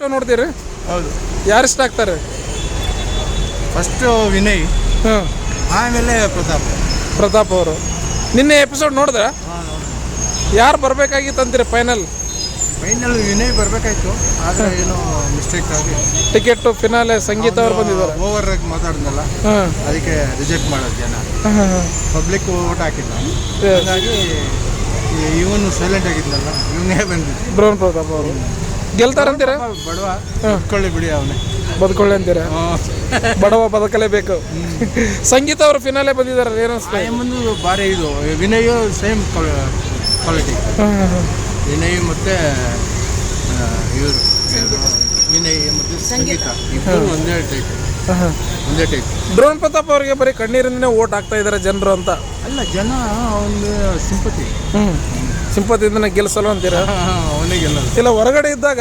Show ನೋಡ್ತೀರಿ? ಹೌದು. ಯಾರು ಇಷ್ಟ ಆಗ್ತಾರೆ? ಫಸ್ಟು ವಿನಯ್, ಹಾಂ, ಆಮೇಲೆ ಪ್ರತಾಪ್ ಅವರು. ನಿನ್ನೆ ಎಪಿಸೋಡ್ ನೋಡಿದ್ರ? ಯಾರು ಬರಬೇಕಾಗಿತ್ತು ಅಂತೀರಿ ಫೈನಲ್ ವಿನಯ್ ಬರಬೇಕಾಯ್ತು, ಆದರೆ ಏನೋ ಮಿಸ್ಟೇಕ್ ಆಗಿ ಟಿಕೆಟ್ ಫಿನಾಲೆ ಸಂಗೀತ ಅವ್ರು ಬಂದಿದ್ದಾರೆ. ಓವರ್ ಆಗಿ ಮಾತಾಡಿದ್ನಲ್ಲ, ಹಾಂ, ಅದಕ್ಕೆ ರಿಜೆಕ್ಟ್ ಮಾಡೋದು ಜನ. ಪಬ್ಲಿಕ್ ಓಟ್ ಹಾಕಿಲ್ಲ, ಹಾಗಾಗಿ ಇವನು ಸೈಲೆಂಟ್ ಆಗಿದ್ನಲ್ಲ, ಇವನೇ ಬಂದಿದ್ದು. ಡ್ರೋನ್ ಪ್ರತಾಪ್ ಅವರು ಗೆಲ್ತಾರಂತೀರ? ಬಡವ ಬದುಕೊಳ್ಳಿ ಬಿಡಿ, ಅವನೇ ಬದುಕೊಳ್ಳಿ ಅಂತೀರ? ಬಡವ ಬದುಕಲೇಬೇಕು. ಸಂಗೀತ ಅವರು ಫಿನಾಲೆ ಬಂದಿದ್ದಾರೆ, ಏನಿಸ್ತಾ? ಮುಂದೆ ಭಾರಿ ಇದು. Vinay same quality. ವಿನಯ್ ಮತ್ತು ಇವರು ವಿನಯ್ ಮತ್ತು ಸಂಗೀತ ಇಬ್ಬರು ಒಂದೇ ಟೈಪ್. ಡ್ರೋನ್ ಪ್ರತಾಪ್ ಅವರಿಗೆ ಬರೀ ಕಣ್ಣೀರಿಂದನೇ ಓಟ್ ಹಾಕ್ತಾ ಇದ್ದಾರೆ ಜನರು ಅಂತ. ಅಲ್ಲ, ಜನ ಅವನಿಗೆ ಸಿಂಪತಿ, ಸಿಂಪತಿಯಿಂದ ಗೆಲ್ಸಲ್ಲ ಅಂತೀರ? ಅವನೇ ಗೆಲ್ಲಲ್ಲ. ಇಲ್ಲ, ಹೊರಗಡೆ ಇದ್ದಾಗ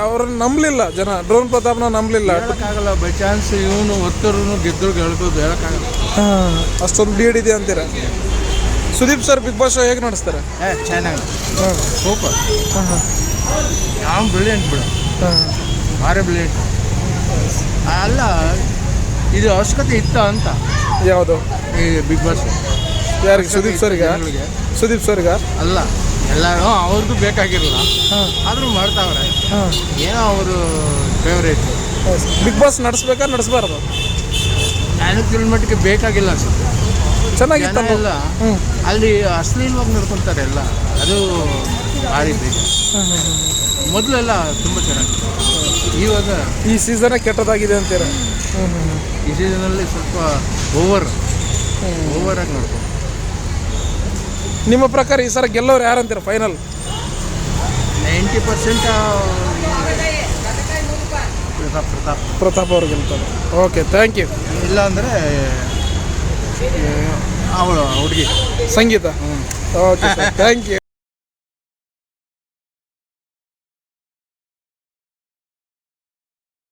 ಅವ್ರನ್ನ ನಂಬಲಿಲ್ಲ ಜನ, ಡ್ರೋನ್ ಪ್ರತಾಪ್ನ ನಂಬಲಿಲ್ಲ. ಹೇಳೋಕ್ಕಾಗಲ್ಲ, ಬೈ ಚಾನ್ಸ್ ಇವನು ಒತ್ತರು ಗೆದ್ದರು ಗೆಲ್ಬೋದು, ಹೇಳೋಕ್ಕಾಗಲ್ಲ. ಅಷ್ಟೊಂದು ಲೀಡ್ ಇದೆ ಅಂತೀರ? Sudeep sir Bigg Boss show ಹೇಗೆ ನಡೆಸ್ತಾರೆ? ಚೆನ್ನಾಗಿ, ಸೂಪರ್. ಯಾವ ಬ್ರಿಲಿಯಂಟ್ ಬಿಡು, ಭಾರಿ ಬ್ರಿಲಿಯಂಟ್. ಅಲ್ಲ, ಇದು ಅವಶ್ಯಕತೆ ಇತ್ತ ಅಂತ. ಯಾವುದು ಈ ಬಿಗ್ ಬಾಸ್? ಯಾರಿಗೆ? ಸುದೀಪ್ ಸರ್ಗೆ? ಸುದೀಪ್ ಸರ್ಗ ಅಲ್ಲ, ಎಲ್ಲರೂ ಅವ್ರಿಗೂ ಬೇಕಾಗಿರಲ್ಲ, ಆದರೂ ಮಾಡ್ತಾವ್ರೆ. ಏನೋ ಅವರು ಫೇವ್ರೇಟ್. ಬಿಗ್ ಬಾಸ್ ನಡೆಸ್ಬೇಕಾ ನಡೆಸಬಾರ್ದು? ನಾನು ಮಟ್ಟಿಗೆ ಬೇಕಾಗಿಲ್ಲ ಅನ್ಸುತ್ತೆ. ಚೆನ್ನಾಗಿತ್ತಲ್ಲ ಅಲ್ಲಿ ಅಶ್ಲೀಲವಾಗಿ ನೋಡ್ಕೊತಾರೆ ಎಲ್ಲ, ಅದು ಭಾರಿ ಬೇಕು. ಮೊದಲೆಲ್ಲ ತುಂಬ ಚೆನ್ನಾಗಿತ್ತು, ಇವಾಗ ಈ ಸೀಸನ್ ಕೆಟ್ಟದಾಗಿದೆ ಅಂತೀರ? ಈ ಸೀಸನಲ್ಲಿ ಸ್ವಲ್ಪ ಓವರಾಗಿ ನೋಡ್ಕೊ. ನಿಮ್ಮ ಪ್ರಕಾರ ಈ ಸಲ ಗೆಲ್ಲೋರು ಯಾರು ಅಂತೀರ ಫೈನಲ್? 90% ಪ್ರತಾಪ್ ಅವ್ರು ಗೆಲ್ತಾರೆ. Okay, thank you. ಇಲ್ಲ ಅಂದರೆ ಅವಳು ಹುಡುಗಿ ಸಂಗೀತ. Okay, thank you.